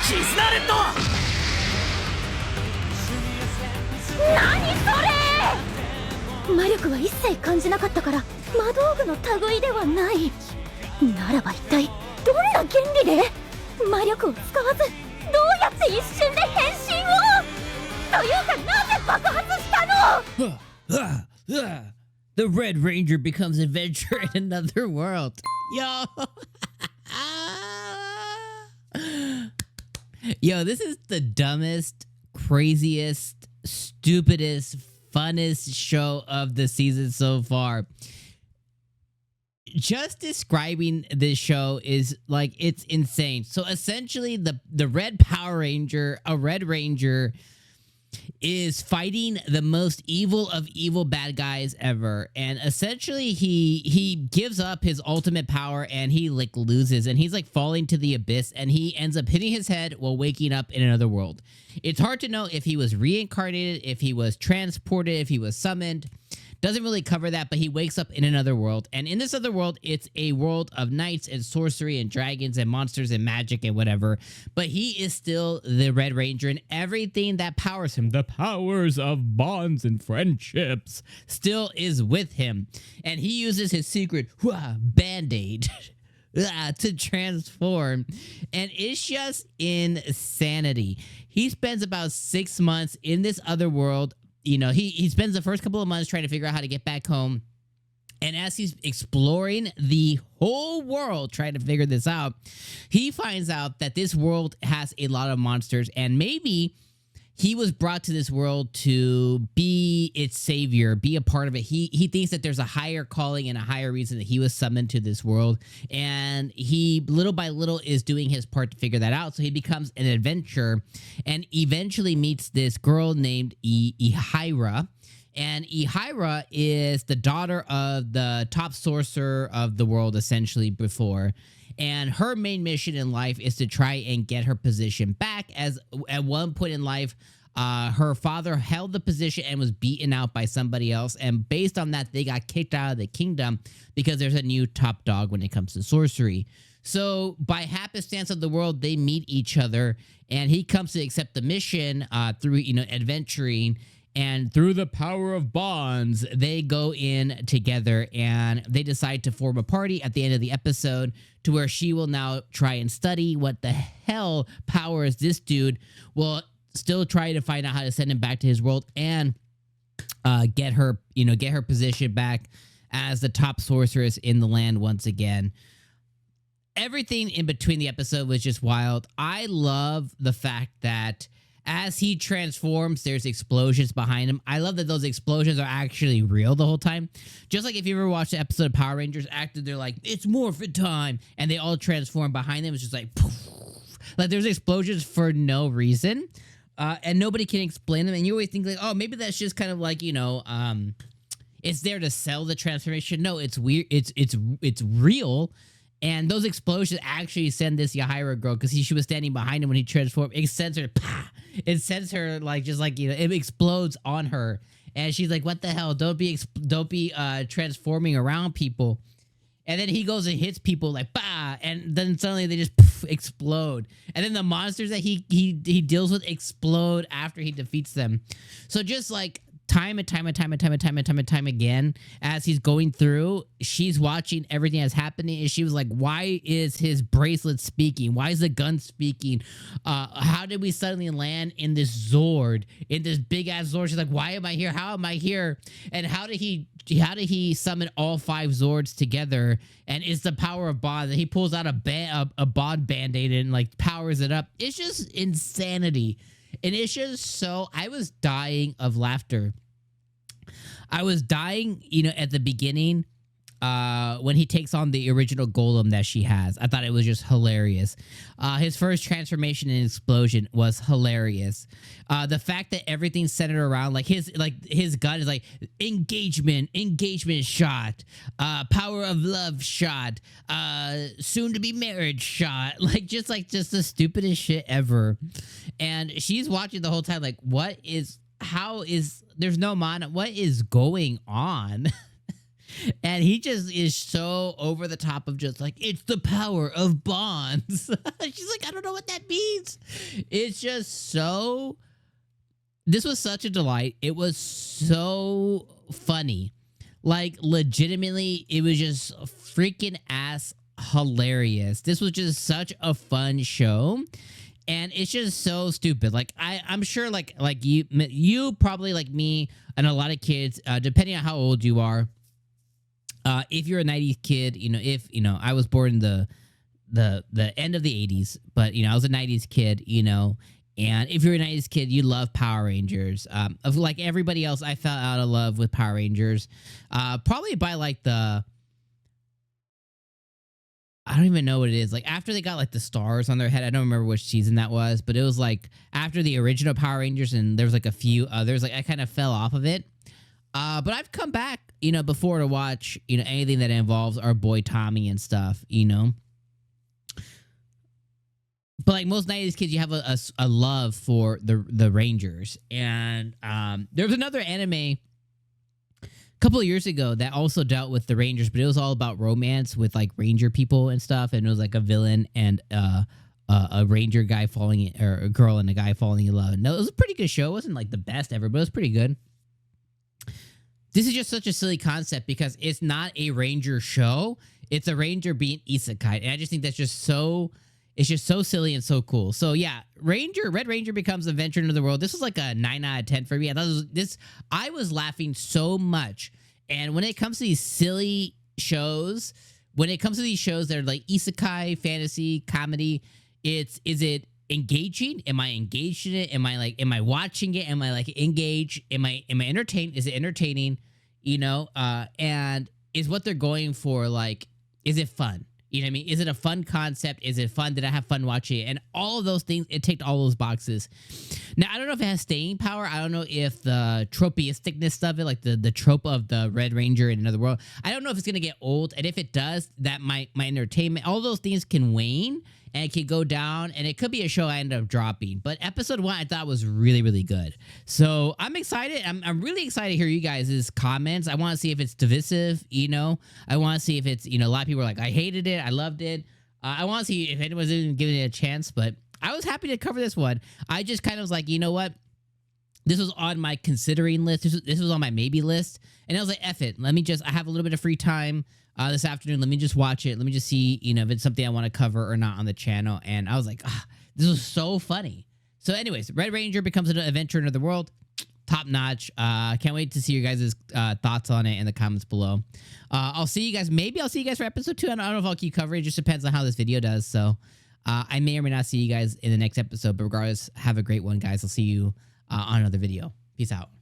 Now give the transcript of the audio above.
何それ。魔力は一切感じなかったから魔道具の類ではない。ならば一体どんな原理で魔力を使わずどうやって一瞬で変身を。というかなぜ爆発したの。The Red Ranger becomes adventure in another world. Yo. Yo, this is the dumbest, craziest, stupidest, funnest show of the season so far. Just describing this show is like, it's insane. So essentially the Red Power Ranger, a Red Ranger, is fighting the most evil of evil bad guys ever, and essentially he gives up his ultimate power and he like loses, and he's like falling to the abyss, and he ends up hitting his head while waking up in another world. It's hard to know if he was reincarnated, if he was transported, if he was summoned. Doesn't really cover that, but he wakes up in another world. And in this other world, it's a world of knights and sorcery and dragons and monsters and magic and whatever. But he is still the Red Ranger, and everything that powers him, the powers of bonds and friendships, still is with him. And he uses his secret band-aid to transform. And it's just insanity. He spends about 6 months in this other world. You know, he spends the first couple of months trying to figure out how to get back home. And as he's exploring the whole world trying to figure this out, he finds out that this world has a lot of monsters. And maybe he was brought to this world to be its savior, be a part of it. He thinks that there's a higher calling and a higher reason that he was summoned to this world. And he, little by little, is doing his part to figure that out. So he becomes an adventurer and eventually meets this girl named 𝐒𝐻𝐻𝐼RA. And 𝐒𝐻𝐼RA is the daughter of the top sorcerer of the world, essentially, before. And her main mission in life is to try and get her position back, as at one point in life, her father held the position and was beaten out by somebody else. And based on that, they got kicked out of the kingdom because there's a new top dog when it comes to sorcery. So by happenstance of the world, they meet each other, and he comes to accept the mission through, adventuring. And through the power of bonds, they go in together and they decide to form a party at the end of the episode, to where she will now try and study what the hell powers this dude, will still try to find out how to send him back to his world and get her position back as the top sorceress in the land once again. Everything in between the episode was just wild. I love the fact that as he transforms, there's explosions behind him. I love that those explosions are actually real the whole time. Just like if you ever watched the episode of Power Rangers, they're like, it's morphin' time, and they all transform behind them. It's just like, poof. Like there's explosions for no reason, and nobody can explain them. And you always think like, oh, maybe that's just kind of like, it's there to sell the transformation. No, it's weird. It's real. And those explosions actually send this 𝐒𝐻𝐼RA girl, because she was standing behind him when he transformed. It sends her, it sends her it explodes on her, and she's like, "What the hell? Don't be transforming around people." And then he goes and hits people like bah, and then suddenly they just explode. And then the monsters that he deals with explode after he defeats them. So just like time and time again, as he's going through, she's watching everything that's happening, and she was like, why is his bracelet speaking? Why is the gun speaking? How did we suddenly land in this Zord, in this big ass Zord? She's like, why am I here? How am I here? And how did he summon all 5 Zords together? And it's the power of bond that he pulls out a bond band-aid and like powers it up. It's just insanity. And it's just so, I was dying of laughter. I was dying, at the beginning, when he takes on the original golem that she has. I thought it was just hilarious. His first transformation and explosion was hilarious. The fact that everything's centered around his gun is like engagement shot, power of love shot, soon to be marriage shot, just the stupidest shit ever. And she's watching the whole time like, there's no mana, what is going on? And he just is so over the top of just like, it's the power of bonds. She's like, I don't know what that means. It's just so. This was such a delight. It was so funny. Like, legitimately, it was just freaking ass hilarious. This was just such a fun show. And it's just so stupid. Like, I'm sure, like you probably, like me and a lot of kids, depending on how old you are, if you're a 90s kid, if, I was born in the end of the 80s, but, I was a 90s kid, and if you're a 90s kid, you love Power Rangers. Of like everybody else, I fell out of love with Power Rangers. Probably by like I don't even know what it is. Like after they got like the stars on their head, I don't remember which season that was, but it was like after the original Power Rangers and there was like a few others, like I kind of fell off of it. But I've come back, before to watch, anything that involves our boy Tommy and stuff, But like most 90s kids, you have a love for the Rangers. And there was another anime a couple of years ago that also dealt with the Rangers, but it was all about romance with like Ranger people and stuff. And it was like a villain and a Ranger guy or a girl and a guy falling in love. No, it was a pretty good show. It wasn't like the best ever, but it was pretty good. This is just such a silly concept because it's not a Ranger show. It's a Ranger being isekai. And I just think that's just so... It's just so silly and so cool. So yeah, Red Ranger becomes Adventure into the World. This was like a 9 out of 10 for me. I was laughing so much. And when it comes to these silly shows, when it comes to these shows that are like isekai, fantasy, comedy, is it engaging? Am I engaged in it? Am I watching it? Am I like engaged? Am I entertained? Is it entertaining? And is what they're going for like, is it fun? You know what I mean? Is it a fun concept? Is it fun? Did I have fun watching it? And all of those things, it ticked all those boxes. Now, I don't know if it has staying power. I don't know if the tropisticness of it, like the trope of the Red Ranger in another world, I don't know if it's going to get old. And if it does, that my entertainment, all those things can wane and it can go down. And it could be a show I end up dropping. But episode 1, I thought was really, really good. So I'm excited. I'm really excited to hear you guys' comments. I want to see if it's divisive, I want to see if it's, a lot of people are like, I hated it. I loved it. I want to see if anyone's even giving it a chance. But I was happy to cover this one. I just kind of was like, you know what? This was on my considering list. This was on my maybe list. And I was like, F it. I have a little bit of free time this afternoon. Let me just watch it. Let me just see, if it's something I want to cover or not on the channel. And I was like, this was so funny. So anyways, Red Ranger becomes an adventure into the world. Top notch. Can't wait to see your guys' thoughts on it in the comments below. I'll see you guys. Maybe I'll see you guys for episode 2. I don't know if I'll keep covering. It just depends on how this video does. So I may or may not see you guys in the next episode. But regardless, have a great one, guys. I'll see you on another video. Peace out.